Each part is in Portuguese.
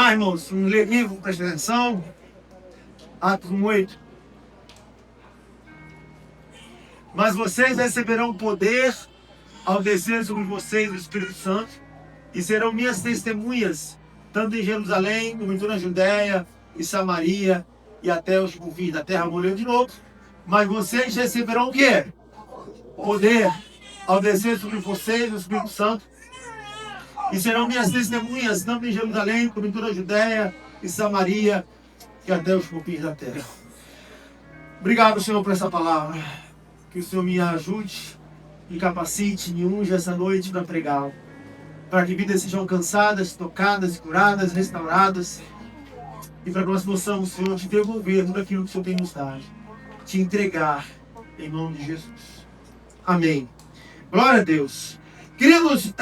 lá, irmãos, um livro, presta atenção. Atos 8. Mas vocês receberão poder ao descer sobre vocês o Espírito Santo e serão minhas testemunhas, tanto em Jerusalém, como em toda a Judéia e Samaria e até os confins da terra. Vou ler de novo. Mas vocês receberão o quê? Poder ao descer sobre vocês o Espírito Santo e serão minhas testemunhas, tanto em Jerusalém, como em toda a Judéia e Samaria e até os confins da terra. Obrigado, Senhor, por essa palavra. Que o Senhor me ajude, me capacite, me unja essa noite para pregar. Para que vidas sejam alcançadas, tocadas, curadas, restauradas. E para que nós possamos, Senhor, te devolver tudo aquilo que o Senhor tem nos dado. Te entregar, em nome de Jesus. Amém. Glória a Deus. Queridos,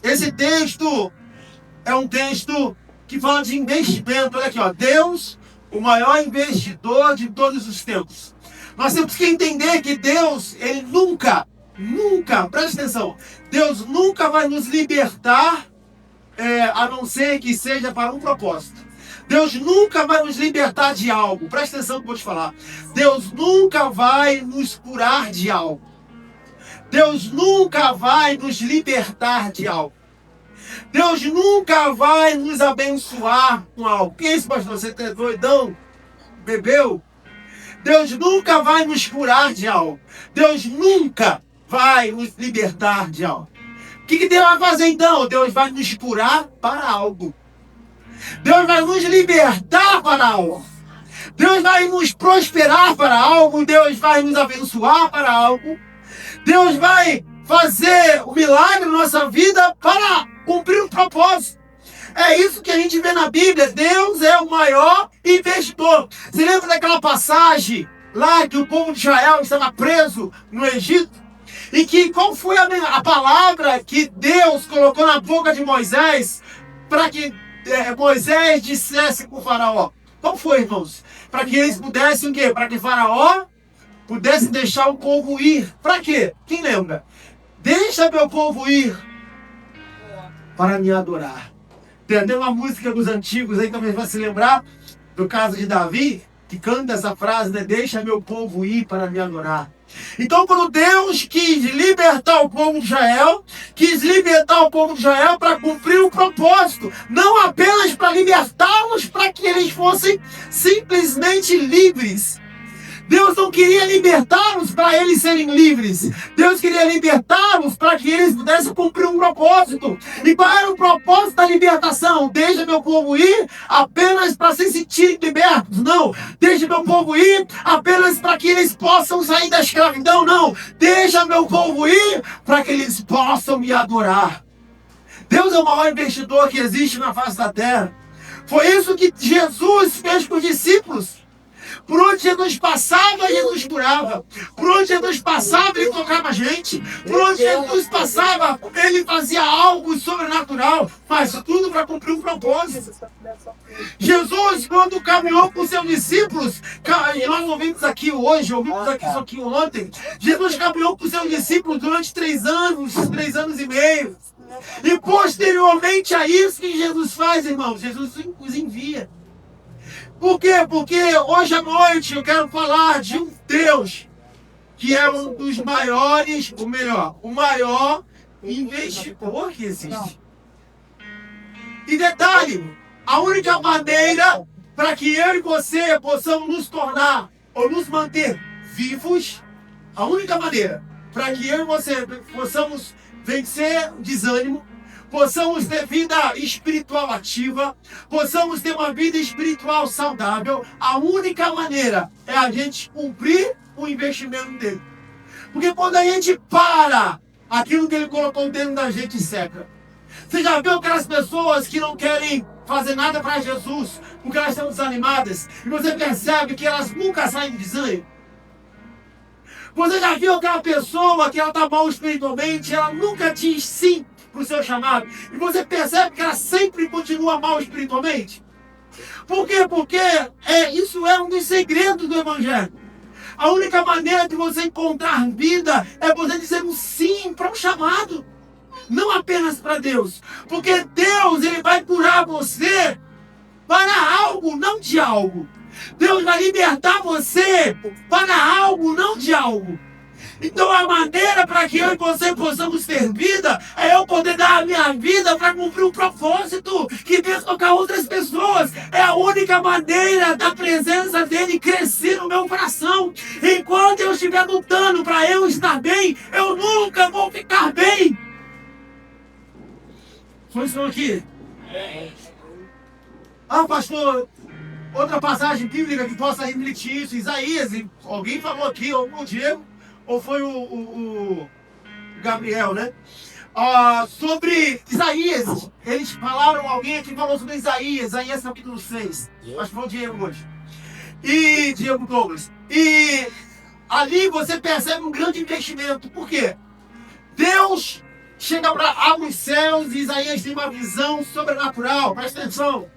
esse texto é um texto que fala de investimento. Olha aqui, ó. Deus, o maior investidor de todos os tempos. Nós temos que entender que Deus, Ele nunca, presta atenção, Deus nunca vai nos libertar, a não ser que seja para um propósito. Deus nunca vai nos libertar de algo. Presta atenção no que eu vou te falar. Deus nunca vai nos curar de algo. Deus nunca vai nos libertar de algo. Deus nunca vai nos abençoar com algo. Que isso, pastor? Você é doidão? Bebeu? Deus nunca vai nos curar de algo. Deus nunca vai nos libertar de algo. O que Deus vai fazer então? Deus vai nos curar para algo. Deus vai nos libertar para algo. Deus vai nos prosperar para algo. Deus vai nos abençoar para algo. Deus vai fazer o milagre na nossa vida para cumprir um propósito. É isso que a gente vê na Bíblia. Deus é o maior investidor. Você lembra daquela passagem lá que o povo de Israel estava preso no Egito? E que qual foi a palavra que Deus colocou na boca de Moisés para que Moisés dissesse com o faraó? Qual foi, irmãos? Para que eles pudessem o quê? Para que faraó pudesse deixar o povo ir. Para quê? Quem lembra? Deixa meu povo ir para me adorar. Tem uma música dos antigos aí, também vai se lembrar do caso de Davi, que canta essa frase, né? Deixa meu povo ir para me adorar. Então, quando Deus quis libertar o povo de Israel, para cumprir o propósito, não apenas para libertá-los, para que eles fossem simplesmente livres. Deus não queria libertá-los para eles serem livres. Deus queria libertá-los para que eles pudessem cumprir um propósito. E qual era o propósito da libertação? Deixa meu povo ir apenas para se sentirem libertos? Não. Deixa meu povo ir apenas para que eles possam sair da escravidão? Não. Deixa meu povo ir para que eles possam me adorar. Deus é o maior investidor que existe na face da terra. Foi isso que Jesus fez com os discípulos. Por onde Jesus passava, Jesus curava. Por onde Jesus passava, Ele tocava a gente. Por onde Jesus passava, Ele fazia algo sobrenatural. Mas tudo para cumprir um propósito. Jesus, quando caminhou com seus discípulos, e nós ouvimos aqui hoje, ouvimos aqui isso aqui ontem, Jesus caminhou com seus discípulos durante 3 anos e meio. E posteriormente a isso que Jesus faz, irmãos, Jesus os envia. Por quê? Porque hoje à noite eu quero falar de um Deus que é um dos maiores, ou melhor, o maior investidor que existe. E detalhe, a única maneira para que eu e você possamos nos tornar ou nos manter vivos, a única maneira para que eu e você possamos vencer o desânimo, possamos ter vida espiritual ativa, possamos ter uma vida espiritual saudável, a única maneira é a gente cumprir o investimento dele. Porque quando a gente para, aquilo que ele colocou dentro da gente seca. Você já viu aquelas pessoas que não querem fazer nada para Jesus, porque elas estão desanimadas, e você percebe que elas nunca saem do desânimo? Você já viu aquela pessoa que ela está mal espiritualmente, ela nunca diz sim para o seu chamado, e você percebe que ela sempre continua mal espiritualmente? Por quê? Porque isso é um dos segredos do Evangelho. A única maneira de você encontrar vida é você dizer um sim para o chamado. não apenas para Deus, porque Deus ele vai curar você para algo, não de algo. Deus vai libertar você para algo, não de algo. Então a maneira para que eu e você possamos ter vida é eu poder dar a minha vida para cumprir um propósito que Deus tocar outras pessoas. É a única maneira da presença dele crescer no meu coração. Enquanto eu estiver lutando para eu estar bem, eu nunca vou ficar bem. Foi isso aqui. Ah, pastor, outra passagem bíblica que possa refletir isso. Isaías, alguém falou aqui, ou o Diego, ou foi o Gabriel, né? Sobre Isaías. Eles falaram, alguém aqui falou sobre Isaías capítulo 6. Acho que foi o Diego hoje. E Diego Douglas. E ali você percebe um grande investimento. Por quê? Deus chega para abre os céus e Isaías tem uma visão sobrenatural. Presta atenção.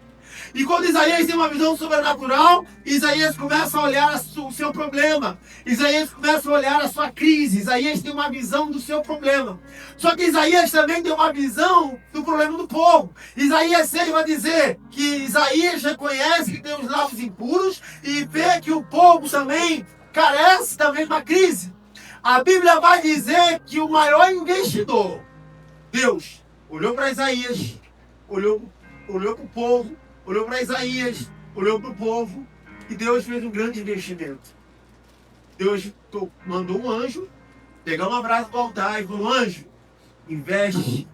E quando Isaías tem uma visão sobrenatural, Isaías começa a olhar o seu problema. Isaías começa a olhar a sua crise. Isaías tem uma visão do seu problema. Só que Isaías também tem uma visão do problema do povo. Isaías 6 vai dizer que Isaías reconhece que tem os lábios impuros e vê que o povo também carece também de uma crise. A Bíblia vai dizer que o maior investidor, Deus, olhou para Isaías, olhou para o povo, olhou para Isaías, olhou para o povo e Deus fez um grande investimento. Deus mandou um anjo pegar um abraço do altar e falou: anjo, investe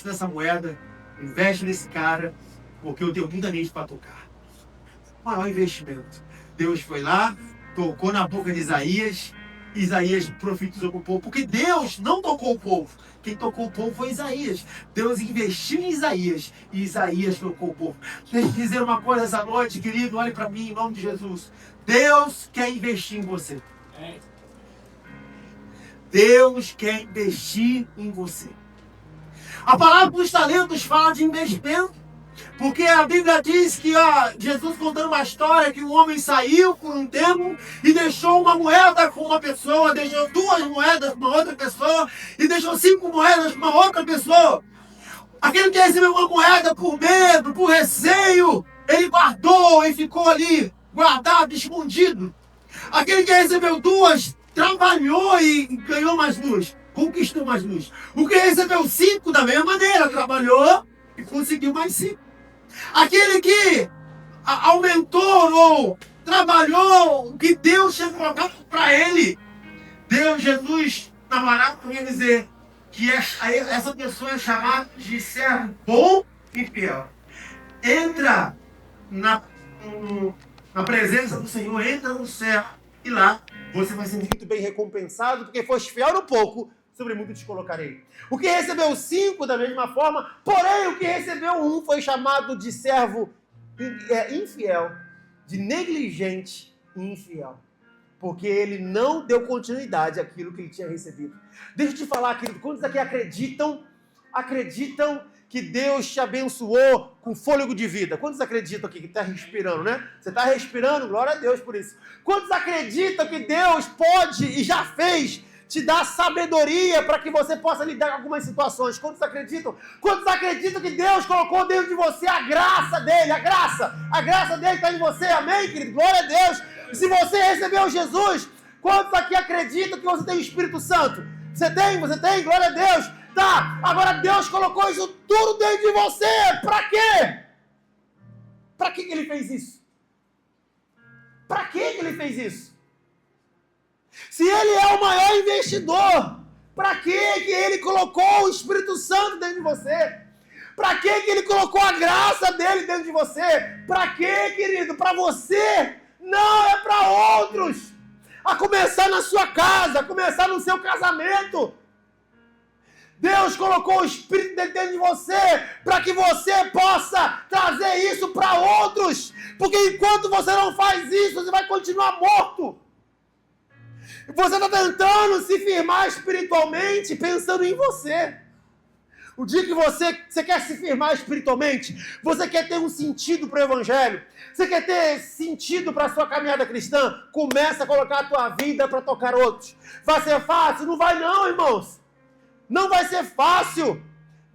nessa moeda, investe nesse cara, porque eu tenho muita gente para tocar. O maior investimento. Deus foi lá, tocou na boca de Isaías, Isaías profetizou para o povo, porque Deus não tocou o povo. Quem tocou o povo foi Isaías. Deus investiu em Isaías e Isaías tocou o povo. Deixa eu dizer uma coisa essa noite, querido, olhe para mim em nome de Jesus. Deus quer investir em você. Deus quer investir em você. A palavra dos talentos fala de investimento. Porque a Bíblia diz que Jesus contando uma história que um homem saiu por um tempo e deixou uma moeda com uma pessoa, deixou 2 moedas com uma outra pessoa e deixou 5 moedas com uma outra pessoa. Aquele que recebeu uma moeda por medo, por receio, ele guardou e ficou ali, guardado, escondido. Aquele que recebeu 2, trabalhou e ganhou mais 2, conquistou mais 2. O que recebeu 5, da mesma maneira, trabalhou e conseguiu mais 5. Aquele que aumentou ou trabalhou o que Deus tinha colocado para ele. Deus, Jesus, na palavra, ia dizer que essa pessoa é chamada de servo bom e fiel. Entra na presença do Senhor, entra no céu e lá você vai ser muito bem recompensado, porque foste fiel no pouco, sobre muito te colocarei. O que recebeu 5 da mesma forma, porém o que recebeu 1 foi chamado de servo infiel, de negligente e infiel. Porque ele não deu continuidade àquilo que ele tinha recebido. Deixa eu te falar, querido, quantos aqui acreditam que Deus te abençoou com fôlego de vida? Quantos acreditam aqui que está respirando, né? Você está respirando? Glória a Deus por isso. Quantos acreditam que Deus pode e já fez te dar sabedoria para que você possa lidar com algumas situações? Quantos acreditam? Quantos acreditam que Deus colocou dentro de você a graça dele? A graça dele está em você, amém, querido? Glória a Deus. Se você recebeu Jesus, quantos aqui acreditam que você tem o Espírito Santo? Você tem, glória a Deus. Tá, agora Deus colocou isso tudo dentro de você. Para quê? Para que ele fez isso? Para que ele fez isso? Se ele é o maior investidor, para que ele colocou o Espírito Santo dentro de você? Para que ele colocou a graça dele dentro de você? Para que, querido? Para você? Não, é para outros. A começar na sua casa, a começar no seu casamento. Deus colocou o Espírito dentro de você para que você possa trazer isso para outros. Porque enquanto você não faz isso, você vai continuar morto. Você está tentando se firmar espiritualmente pensando em você. O dia que você quer se firmar espiritualmente, você quer ter um sentido para o Evangelho, você quer ter sentido para a sua caminhada cristã, começa a colocar a tua vida para tocar outros. Vai ser fácil? Não vai não, irmãos. Não vai ser fácil.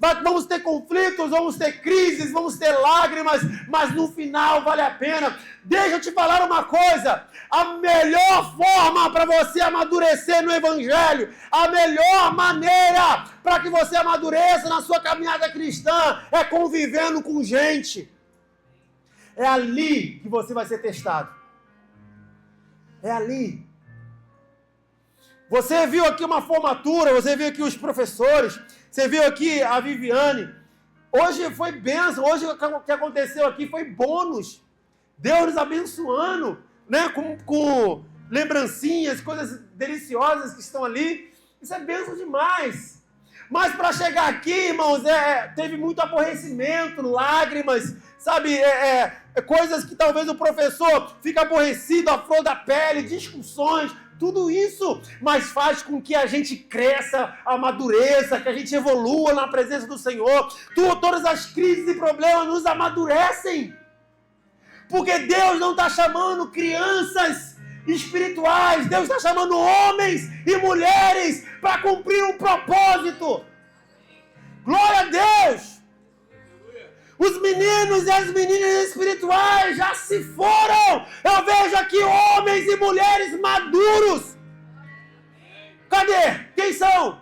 Vamos ter conflitos, vamos ter crises, vamos ter lágrimas, mas no final vale a pena. Deixa eu te falar uma coisa. A melhor forma para você amadurecer no Evangelho, a melhor maneira para que você amadureça na sua caminhada cristã é convivendo com gente. É ali que você vai ser testado. É ali. Você viu aqui uma formatura, você viu aqui os professores, você viu aqui a Viviane. Hoje foi bênção, hoje o que aconteceu aqui foi bônus. Deus nos abençoando, né? Com lembrancinhas, coisas deliciosas que estão ali. Isso é bênção demais. Mas para chegar aqui, irmãos, teve muito aborrecimento, lágrimas, sabe? Coisas que talvez o professor fica aborrecido, à flor da pele, discussões, tudo isso, mas faz com que a gente cresça, amadureça, que a gente evolua na presença do Senhor. Todas as crises e problemas nos amadurecem. Porque Deus não está chamando crianças espirituais, Deus está chamando homens e mulheres para cumprir um propósito. Glória a Deus! Os meninos e as meninas espirituais já se foram. Eu vejo aqui homens e mulheres maduros. Cadê? Quem são?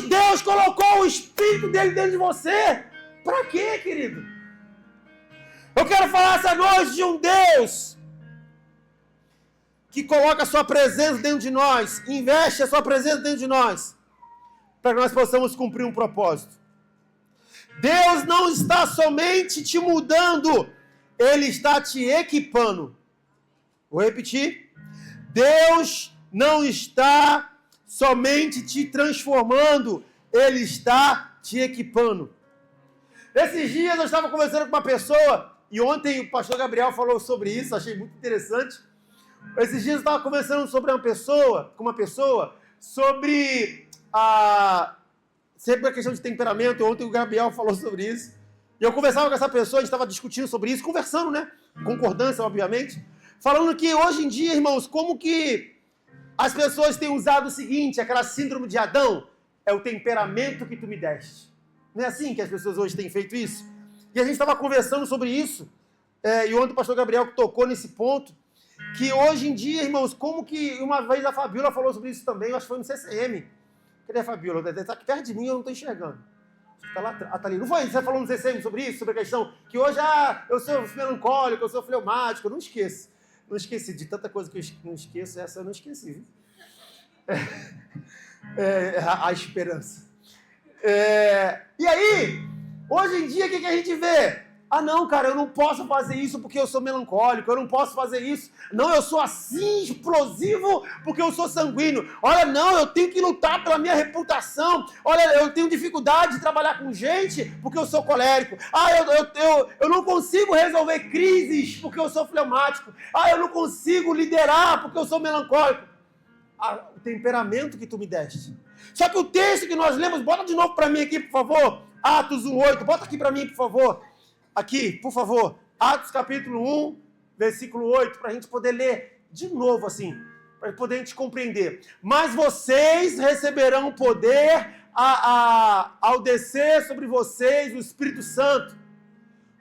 Deus colocou o Espírito dele dentro de você. Para quê, querido? Eu quero falar essa noite de um Deus que coloca a sua presença dentro de nós, investe a sua presença dentro de nós, para que nós possamos cumprir um propósito. Deus não está somente te mudando, Ele está te equipando. Vou repetir. Deus não está somente te transformando, Ele está te equipando. Esses dias eu estava conversando com uma pessoa, e ontem o pastor Gabriel falou sobre isso, achei muito interessante. Esses dias eu estava conversando com uma pessoa, sobre sempre a questão de temperamento. Ontem o Gabriel falou sobre isso. E eu conversava com essa pessoa, a gente estava discutindo sobre isso, conversando, né? Concordância, obviamente. Falando que hoje em dia, irmãos, como que as pessoas têm usado o seguinte, aquela síndrome de Adão, é o temperamento que tu me deste. Não é assim que as pessoas hoje têm feito isso? E a gente estava conversando sobre isso. E ontem o pastor Gabriel tocou nesse ponto, que hoje em dia, irmãos, como que uma vez a Fabiola falou sobre isso também, eu acho que foi no CCM. Cadê a Fabiola? Está aqui perto de mim, eu não estou enxergando. Está lá, tá ali. Não foi? Você falou no CCM sobre isso? Sobre a questão que hoje, eu sou melancólico, eu sou fleumático, eu não esqueço. Não esqueci de tanta coisa que eu não esqueço, essa eu não esqueci. Viu? A esperança. E aí, hoje em dia, o que a gente vê? Ah, não, cara, eu não posso fazer isso porque eu sou melancólico, eu não posso fazer isso. Não, eu sou assim, explosivo, porque eu sou sanguíneo. Olha, não, eu tenho que lutar pela minha reputação. Olha, eu tenho dificuldade de trabalhar com gente porque eu sou colérico. Ah, eu não consigo resolver crises porque eu sou fleumático. Ah, eu não consigo liderar porque eu sou melancólico. O temperamento que tu me deste. Só que o texto que nós lemos, bota de novo para mim aqui, por favor. Atos 1:8, bota aqui para mim, por favor. Aqui, por favor, Atos capítulo 1, versículo 8, para a gente poder ler de novo assim, para poder a gente compreender. Mas vocês receberão poder ao descer sobre vocês o Espírito Santo.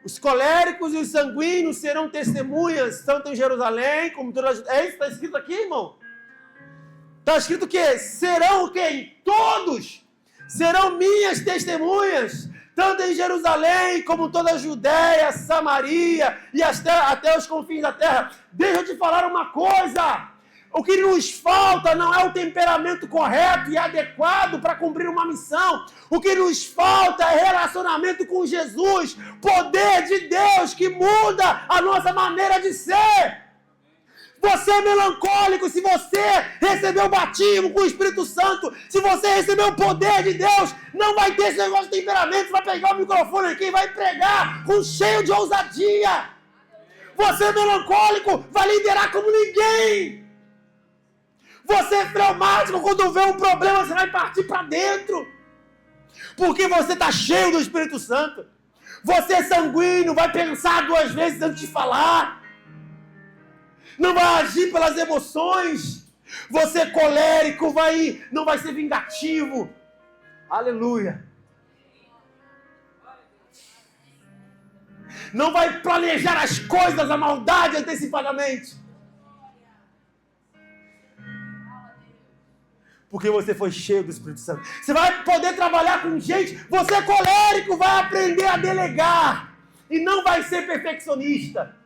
Os coléricos e os sanguíneos serão testemunhas, tanto em Jerusalém como em toda a Judéia. É isso que está escrito aqui, irmão? Está escrito que serão quem? Todos serão minhas testemunhas, tanto em Jerusalém, como toda a Judéia, Samaria e até os confins da terra. Deixa eu te falar uma coisa. O que nos falta não é o temperamento correto e adequado para cumprir uma missão. O que nos falta é relacionamento com Jesus. Poder de Deus que muda a nossa maneira de ser. Você é melancólico, se você recebeu o batismo com o Espírito Santo, se você recebeu o poder de Deus, não vai ter esse negócio de temperamento, vai pegar o microfone aqui e vai pregar com cheio de ousadia. Você é melancólico, vai liderar como ninguém. Você é fleumático, quando vê um problema, você vai partir para dentro. Porque você está cheio do Espírito Santo. Você é sanguíneo, vai pensar 2 vezes antes de falar. Não vai agir pelas emoções. Você é colérico, não vai ser vingativo. Aleluia. Não vai planejar as coisas, a maldade antecipadamente. Porque você foi cheio do Espírito Santo. Você vai poder trabalhar com gente. Você é colérico, vai aprender a delegar. E não vai ser perfeccionista.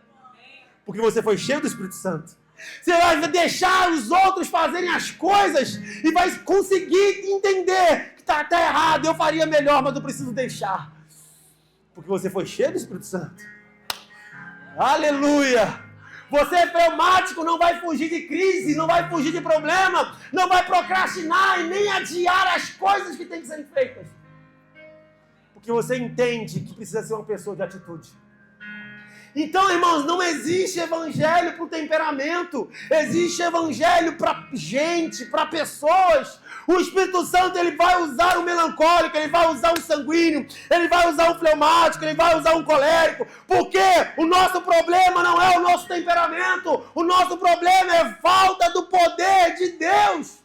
Porque você foi cheio do Espírito Santo. Você vai deixar os outros fazerem as coisas e vai conseguir entender que está até errado. Eu faria melhor, mas eu preciso deixar. Porque você foi cheio do Espírito Santo. Aleluia! Você é fleumático, não vai fugir de crise, não vai fugir de problema, não vai procrastinar e nem adiar as coisas que têm que ser feitas. Porque você entende que precisa ser uma pessoa de atitude. Então, irmãos, não existe evangelho para o temperamento, existe evangelho para gente, para pessoas. O Espírito Santo, ele vai usar o melancólico, ele vai usar o sanguíneo, ele vai usar o fleumático, ele vai usar um colérico, porque o nosso problema não é o nosso temperamento, o nosso problema é falta do poder de Deus.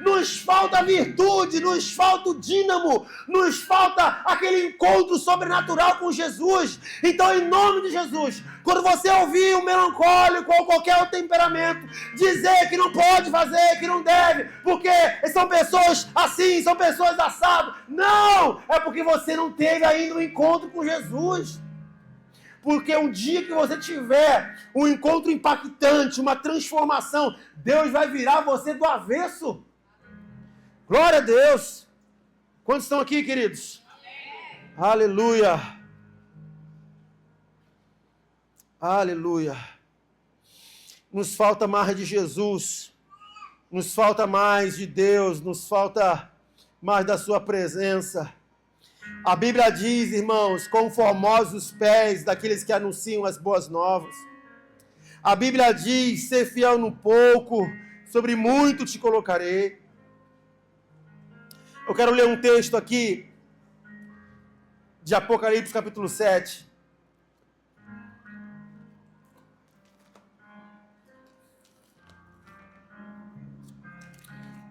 Nos falta virtude, nos falta o dínamo, nos falta aquele encontro sobrenatural com Jesus. Então, em nome de Jesus, quando você ouvir um melancólico ou qualquer outro temperamento dizer que não pode fazer, que não deve, porque são pessoas assim, são pessoas assadas, não! É porque você não teve ainda um encontro com Jesus. Porque um dia que você tiver um encontro impactante, uma transformação, Deus vai virar você do avesso. Glória a Deus. Quantos estão aqui, queridos? Amém. Aleluia. Aleluia. Nos falta mais de Jesus. Nos falta mais de Deus. Nos falta mais da sua presença. A Bíblia diz, irmãos, quão formosos os pés daqueles que anunciam as boas novas. A Bíblia diz, ser fiel no pouco, sobre muito te colocarei. Eu quero ler um texto aqui, de Apocalipse capítulo 7.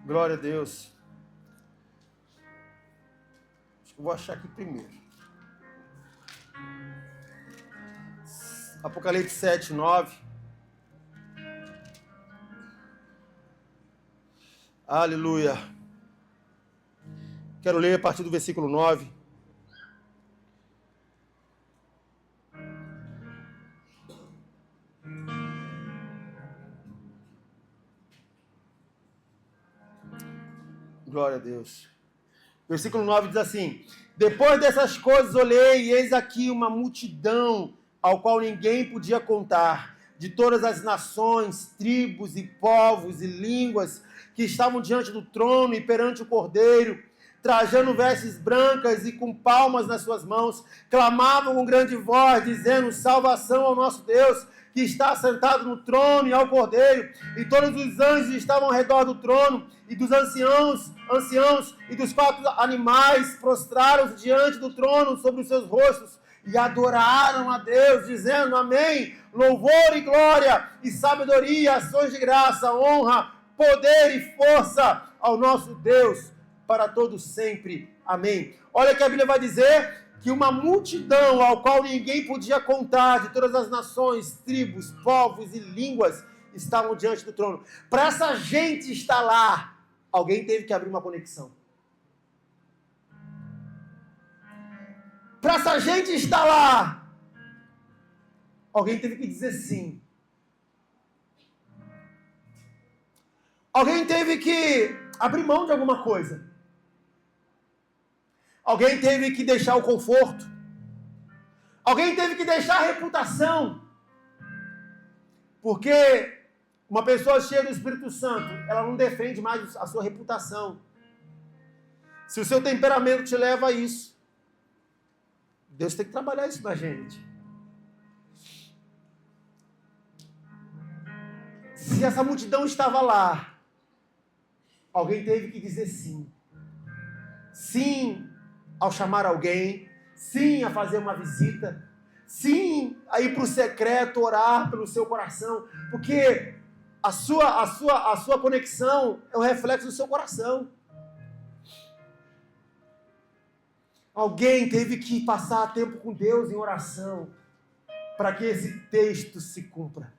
Glória a Deus. Acho que eu vou achar aqui primeiro. Apocalipse 7, 9. Aleluia. Quero ler a partir do versículo 9. Glória a Deus. Versículo 9 diz assim: depois dessas coisas olhei, e eis aqui uma multidão, ao qual ninguém podia contar, de todas as nações, tribos e povos e línguas, que estavam diante do trono e perante o Cordeiro, trajando vestes brancas e com palmas nas suas mãos, clamavam com grande voz, dizendo: salvação ao nosso Deus, que está sentado no trono e ao Cordeiro. E todos os anjos estavam ao redor do trono, e dos anciãos e dos 4 animais prostraram-se diante do trono sobre os seus rostos, e adoraram a Deus, dizendo: amém, louvor e glória, e sabedoria, ações de graça, honra, poder e força ao nosso Deus, para todos sempre. Amém. Olha que a Bíblia vai dizer que uma multidão ao qual ninguém podia contar, de todas as nações, tribos, povos e línguas, estavam diante do trono. Para essa gente estar lá, alguém teve que abrir uma conexão. Para essa gente estar lá, alguém teve que dizer sim. Alguém teve que abrir mão de alguma coisa. Alguém teve que deixar o conforto. Alguém teve que deixar a reputação. Porque uma pessoa cheia do Espírito Santo, ela não defende mais a sua reputação. Se o seu temperamento te leva a isso, Deus tem que trabalhar isso na gente. Se essa multidão estava lá, alguém teve que dizer sim. Sim ao chamar alguém, sim a fazer uma visita, sim a ir para o secreto, orar pelo seu coração, porque a sua conexão é um reflexo do seu coração. Alguém teve que passar tempo com Deus em oração para que esse texto se cumpra.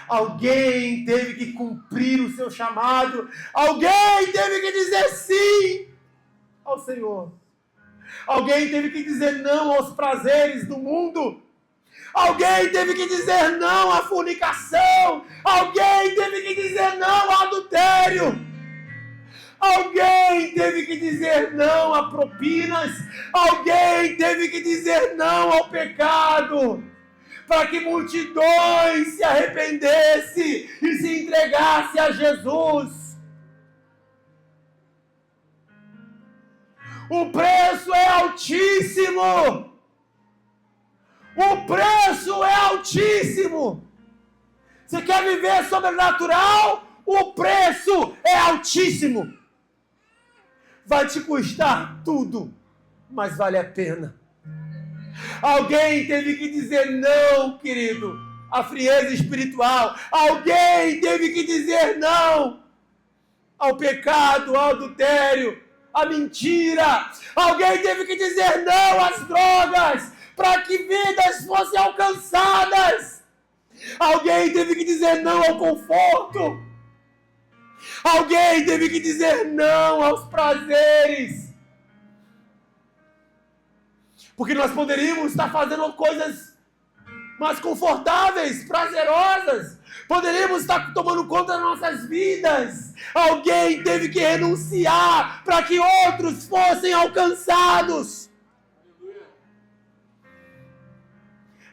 Alguém teve que cumprir o seu chamado. Alguém teve que dizer sim ao Senhor. Alguém teve que dizer não aos prazeres do mundo. Alguém teve que dizer não à fornicação. Alguém teve que dizer não ao adultério. Alguém teve que dizer não a propinas. Alguém teve que dizer não ao pecado. Para que multidões se arrependessem e se entregassem a Jesus. O preço é altíssimo. O preço é altíssimo. Você quer viver sobrenatural? O preço é altíssimo. Vai te custar tudo, mas vale a pena. Alguém teve que dizer não, querido, à frieza espiritual. Alguém teve que dizer não ao pecado, ao adultério, à mentira. Alguém teve que dizer não às drogas, para que vidas fossem alcançadas. Alguém teve que dizer não ao conforto. Alguém teve que dizer não aos prazeres. Porque nós poderíamos estar fazendo coisas mais confortáveis, prazerosas. Poderíamos estar tomando conta das nossas vidas. Alguém teve que renunciar para que outros fossem alcançados.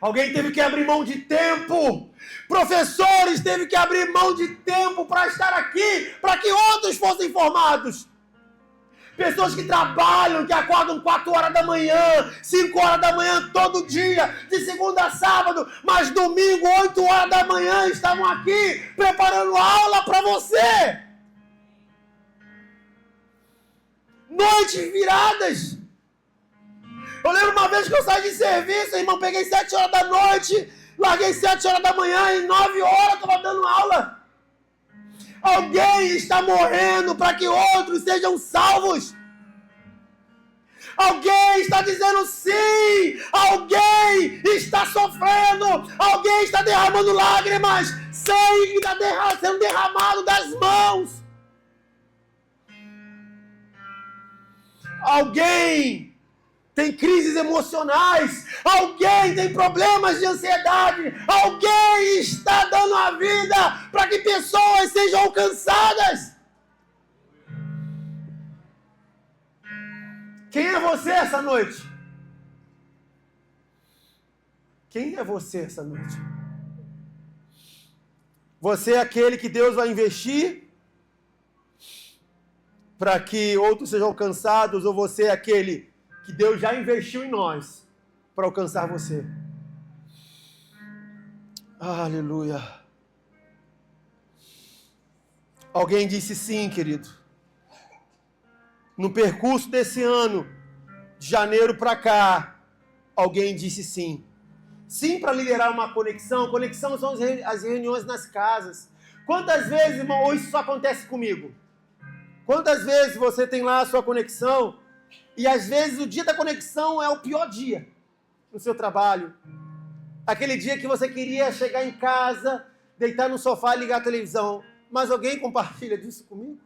Alguém teve que abrir mão de tempo. Professores teve que abrir mão de tempo para estar aqui, para que outros fossem formados. Pessoas que trabalham, que acordam 4 horas da manhã, 5 horas da manhã todo dia, de segunda a sábado, mas domingo, 8 horas da manhã, estavam aqui preparando aula para você. Noites viradas. Eu lembro uma vez que eu saí de serviço, irmão, peguei 7 horas da noite, larguei 7 horas da manhã, e 9 horas eu estava dando aula. Alguém está morrendo para que outros sejam salvos. Alguém está dizendo sim. Alguém está sofrendo. Alguém está derramando lágrimas. Sangue está sendo derramado das mãos. Alguém tem crises emocionais, alguém tem problemas de ansiedade, alguém está dando a vida para que pessoas sejam alcançadas. Quem é você essa noite? Quem é você essa noite? Você é aquele que Deus vai investir para que outros sejam alcançados, ou você é aquele que Deus já investiu em nós para alcançar você? Aleluia. Alguém disse sim, querido. No percurso desse ano, de janeiro para cá, alguém disse sim. Sim para liderar uma conexão. Conexão são as reuniões nas casas. Quantas vezes, irmão, isso só acontece comigo? Quantas vezes você tem lá a sua conexão e às vezes o dia da conexão é o pior dia no seu trabalho? Aquele dia que você queria chegar em casa, deitar no sofá e ligar a televisão. Mas alguém compartilha disso comigo?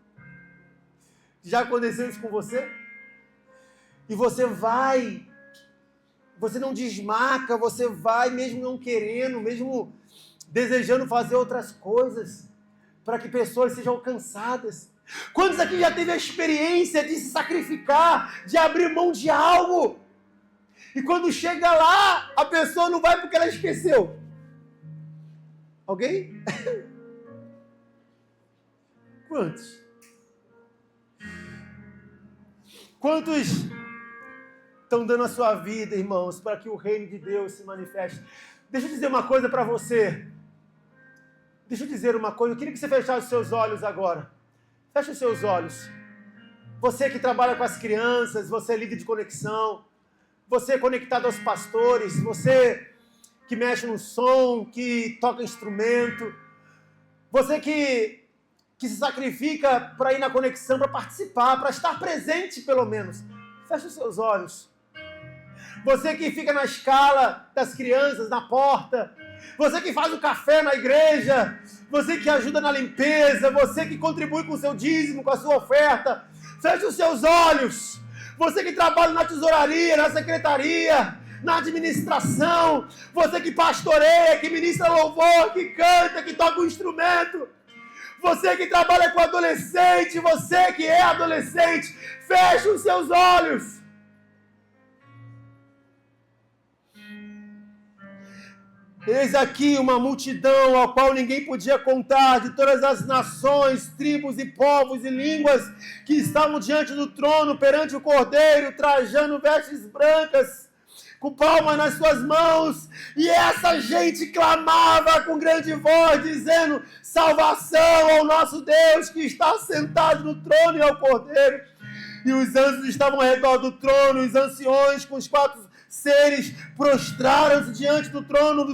Já aconteceu isso com você? E você vai, você não desmarca, você vai mesmo não querendo, mesmo desejando fazer outras coisas, para que pessoas sejam alcançadas. Quantos aqui já teve a experiência de se sacrificar, de abrir mão de algo? E quando chega lá, a pessoa não vai porque ela esqueceu. Alguém? Quantos? Quantos estão dando a sua vida, irmãos, para que o reino de Deus se manifeste? Deixa eu dizer uma coisa para você. Deixa eu dizer uma coisa. Eu queria que você fechasse os seus olhos agora. Feche os seus olhos. Você que trabalha com as crianças, você é líder de conexão, você é conectado aos pastores, você que mexe no som, que toca instrumento, você que se sacrifica para ir na conexão, para participar, para estar presente pelo menos. Feche os seus olhos. Você que fica na escala das crianças, na porta. Você que faz o café na igreja. Você que ajuda na limpeza. Você que contribui com o seu dízimo, com a sua oferta. Feche os seus olhos. Você que trabalha na tesouraria, na secretaria, na administração. Você que pastoreia, que ministra louvor, que canta, que toca um instrumento. Você que trabalha com adolescente, você que é adolescente, feche os seus olhos. Eis aqui uma multidão ao qual ninguém podia contar, de todas as nações, tribos e povos e línguas que estavam diante do trono, perante o Cordeiro, trajando vestes brancas, com palmas nas suas mãos, e essa gente clamava com grande voz, dizendo: salvação ao nosso Deus que está sentado no trono e ao Cordeiro. E os anjos estavam ao redor do trono, os anciões com os 4 seres prostraram-se diante do trono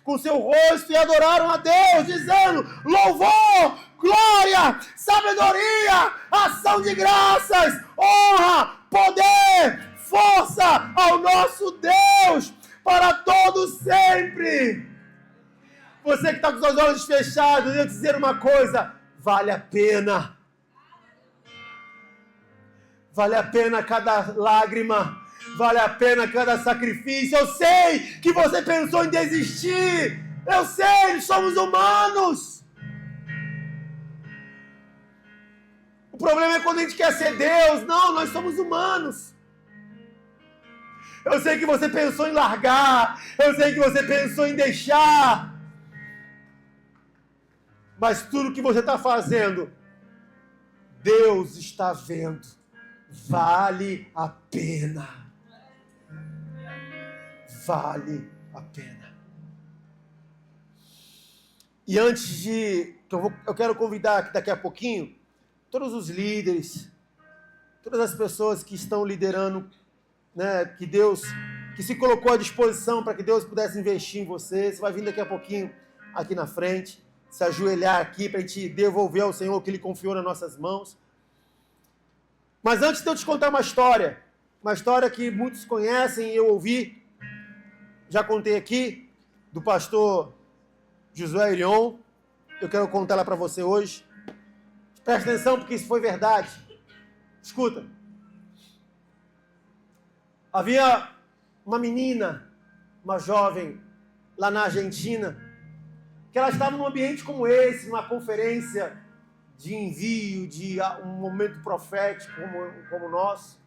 com seu rosto e adoraram a Deus, dizendo: louvor, glória, sabedoria, ação de graças, honra, poder, força ao nosso Deus para todo sempre. Você que está com os seus olhos fechados, eu vou dizer uma coisa: vale a pena. Vale a pena cada lágrima, vale a pena cada sacrifício. Eu sei que você pensou em desistir, eu sei, somos humanos. O problema é quando a gente quer ser Deus. Não, nós somos humanos. Eu sei que você pensou em largar, eu sei que você pensou em deixar, mas tudo que você está fazendo, Deus está vendo. Vale a pena. Vale a pena. E antes de... Eu quero convidar daqui a pouquinho todos os líderes, todas as pessoas que estão liderando, né, que se colocou à disposição para que Deus pudesse investir em você. Você vai vir daqui a pouquinho aqui na frente, se ajoelhar aqui para a gente devolver ao Senhor o que Ele confiou nas nossas mãos. Mas antes de eu te contar uma história que muitos conhecem, eu ouvi, já contei aqui, do pastor Josué Irion, eu quero contar ela para você hoje. Presta atenção, porque isso foi verdade. Escuta. Havia uma menina, uma jovem, lá na Argentina, que ela estava num ambiente como esse, numa conferência de envio, de um momento profético como o nosso.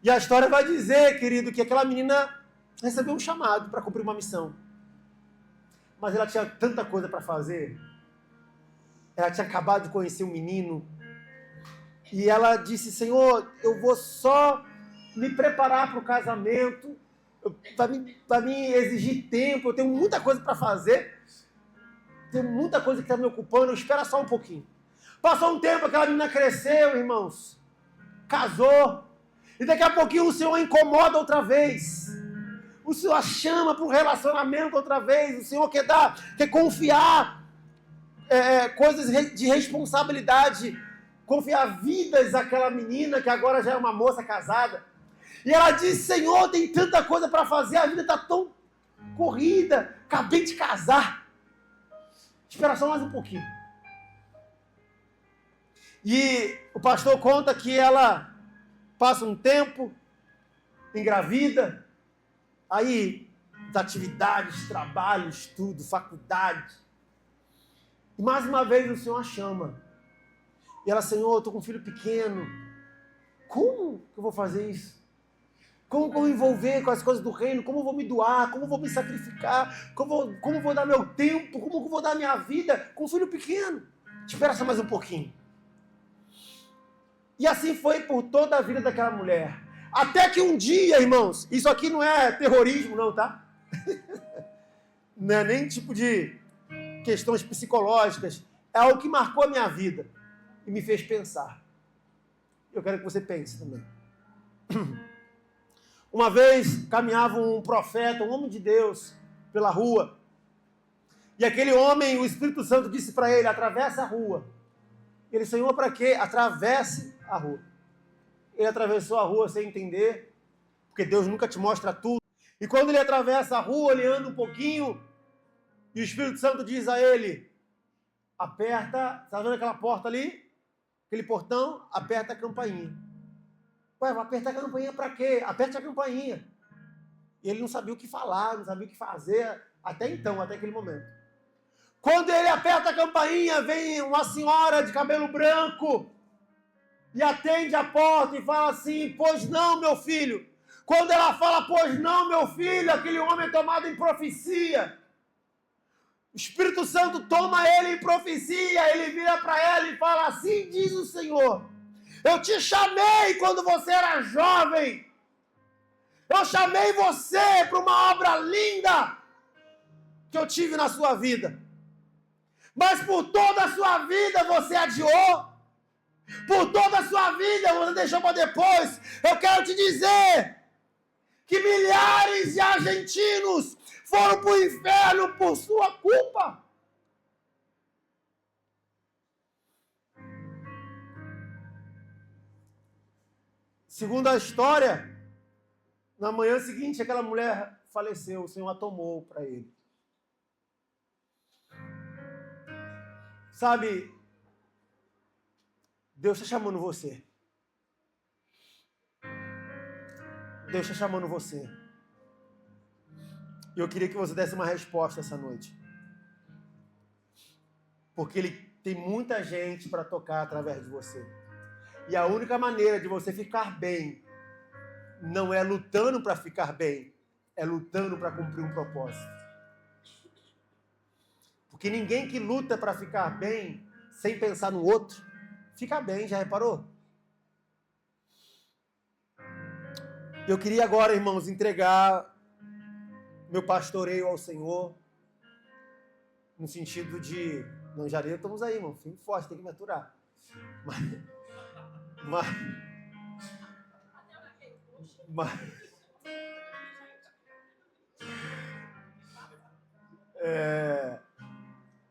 E a história vai dizer, querido, que aquela menina recebeu um chamado para cumprir uma missão. Mas ela tinha tanta coisa para fazer. Ela tinha acabado de conhecer um menino. E ela disse: Senhor, eu vou só me preparar para o casamento. Vai me exigir tempo. Eu tenho muita coisa para fazer. Tem muita coisa que está me ocupando. Espera só um pouquinho. Passou um tempo, aquela menina cresceu, irmãos. Casou. E daqui a pouquinho o Senhor incomoda outra vez. O Senhor a chama para um relacionamento outra vez. O Senhor quer confiar coisas de responsabilidade. Confiar vidas àquela menina que agora já é uma moça casada. E ela disse: Senhor, tem tanta coisa para fazer. A vida está tão corrida. Acabei de casar. Espera só mais um pouquinho. E o pastor conta que ela passa um tempo, engravida, aí atividades, trabalho, estudo, faculdade. E mais uma vez o Senhor a chama. E ela: Senhor, eu estou com um filho pequeno. Como que eu vou fazer isso? Como que eu vou me envolver com as coisas do reino? Como eu vou me doar? Como eu vou me sacrificar? Como eu vou dar meu tempo? Como eu vou dar minha vida com um filho pequeno? Espera só mais um pouquinho. E assim foi por toda a vida daquela mulher. Até que um dia, irmãos, isso aqui não é terrorismo não, tá? Não é nem tipo de questões psicológicas. É algo que marcou a minha vida e me fez pensar. Eu quero que você pense também. Uma vez caminhava um profeta, um homem de Deus, pela rua. E aquele homem, o Espírito Santo disse para ele: atravessa a rua. Ele: Senhor, para quê? Atravesse a rua. ele atravessou a rua sem entender, porque Deus nunca te mostra tudo. E quando ele atravessa a rua, ele anda um pouquinho, e o Espírito Santo diz a ele, aperta, tá vendo aquela porta ali? Aquele portão, aperta a campainha. Ué, vai apertar a campainha para quê? Aperte a campainha. E ele não sabia o que falar, não sabia o que fazer, até então, até aquele momento. Quando ele aperta a campainha, vem uma senhora de cabelo branco e atende a porta e fala assim, pois não, meu filho. Quando ela fala, pois não, meu filho, aquele homem é tomado em profecia. O Espírito Santo toma ele em profecia, ele vira para ela e fala, assim diz o Senhor, eu te chamei quando você era jovem, eu chamei você para uma obra linda que eu tive na sua vida, mas por toda a sua vida você adiou, por toda a sua vida você deixou para depois. Eu quero te dizer que milhares de argentinos foram para o inferno por sua culpa. Segundo a história, na manhã seguinte aquela mulher faleceu, o Senhor a tomou para ele. Sabe, Deus está chamando você. Deus está chamando você. E eu queria que você desse uma resposta essa noite. Porque Ele tem muita gente para tocar através de você. E a única maneira de você ficar bem não é lutando para ficar bem, é lutando para cumprir um propósito. Porque ninguém que luta para ficar bem, sem pensar no outro, fica bem, já reparou? Eu queria agora, irmãos, entregar meu pastoreio ao Senhor, no sentido de, não, Jareiro, estamos aí, irmão, firme e forte, tem que me aturar.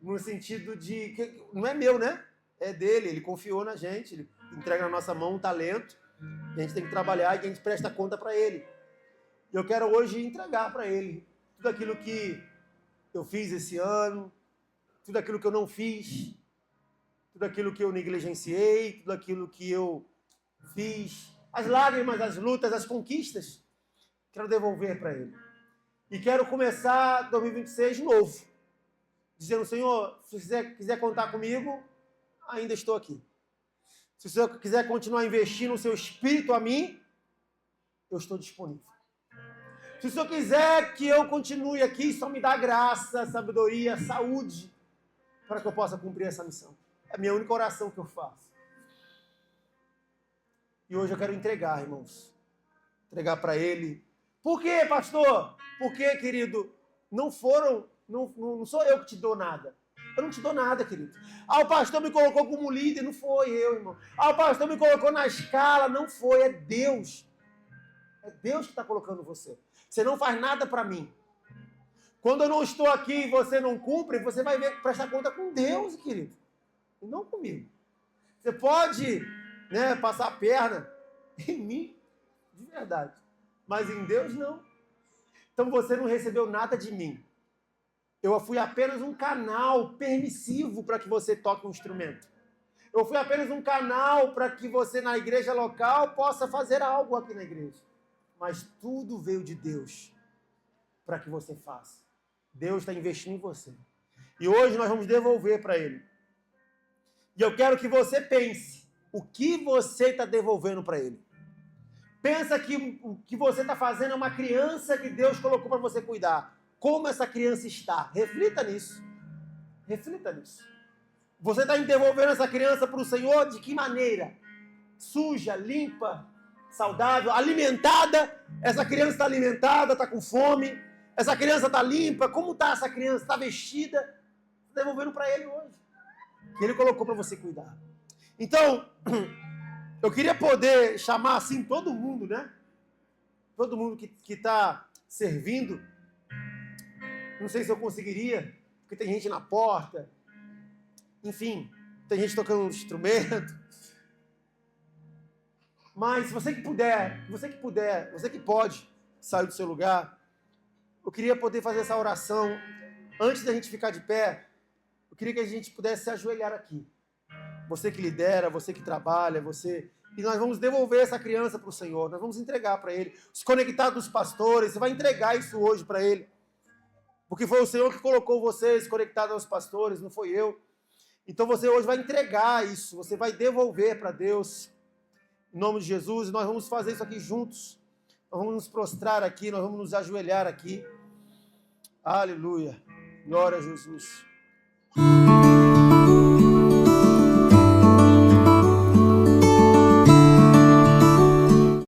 No sentido de, que não é meu, né? É dele, ele confiou na gente, ele entrega na nossa mão um talento, e a gente tem que trabalhar e a gente presta conta para ele. E eu quero hoje entregar para ele tudo aquilo que eu fiz esse ano, tudo aquilo que eu não fiz, tudo aquilo que eu negligenciei, tudo aquilo que eu fiz, as lágrimas, as lutas, as conquistas, quero devolver para ele. E quero começar 2026 novo, dizendo, Senhor, se você quiser contar comigo, ainda estou aqui. Se o Senhor quiser continuar investindo o seu espírito a mim, eu estou disponível. Se o Senhor quiser que eu continue aqui, só me dá graça, sabedoria, saúde, para que eu possa cumprir essa missão. É a minha única oração que eu faço. E hoje eu quero entregar, irmãos. Entregar para Ele. Por quê, pastor? Porque, querido, não sou eu que te dou nada. Eu não te dou nada, querido. O pastor me colocou como líder, não foi eu, irmão. O pastor me colocou na escala, não foi, é Deus. É Deus que está colocando você. Você não faz nada para mim. Quando eu não estou aqui e você não cumpre, você vai prestar conta com Deus, querido. E não comigo. Você pode, passar a perna em mim, de verdade. Mas em Deus, não. Então você não recebeu nada de mim. Eu fui apenas um canal permissivo para que você toque um instrumento. Eu fui apenas um canal para que você, na igreja local, possa fazer algo aqui na igreja. Mas tudo veio de Deus para que você faça. Deus está investindo em você. E hoje nós vamos devolver para Ele. E eu quero que você pense o que você está devolvendo para Ele. Pensa que o que você está fazendo é uma criança que Deus colocou para você cuidar. Como essa criança está? Reflita nisso. Reflita nisso. Você está devolvendo essa criança para o Senhor de que maneira? Suja, limpa, saudável, alimentada. Essa criança está alimentada, está com fome. Essa criança está limpa. Como está essa criança? Está vestida? Está devolvendo para Ele hoje. Que Ele colocou para você cuidar. Então, eu queria poder chamar assim todo mundo, né? Todo mundo que está servindo. Não sei se eu conseguiria, porque tem gente na porta. Enfim, tem gente tocando um instrumento. Mas você que puder, você que pode sair do seu lugar, eu queria poder fazer essa oração antes da gente ficar de pé. Eu queria que a gente pudesse se ajoelhar aqui. Você que lidera, você que trabalha, você... E nós vamos devolver essa criança para o Senhor, nós vamos entregar para Ele. Os conectados dos pastores, você vai entregar isso hoje para Ele. Porque foi o Senhor que colocou vocês conectados aos pastores, não foi eu. Então você hoje vai entregar isso, você vai devolver para Deus, em nome de Jesus, e nós vamos fazer isso aqui juntos. Nós vamos nos prostrar aqui, nós vamos nos ajoelhar aqui. Aleluia. Glória a Jesus.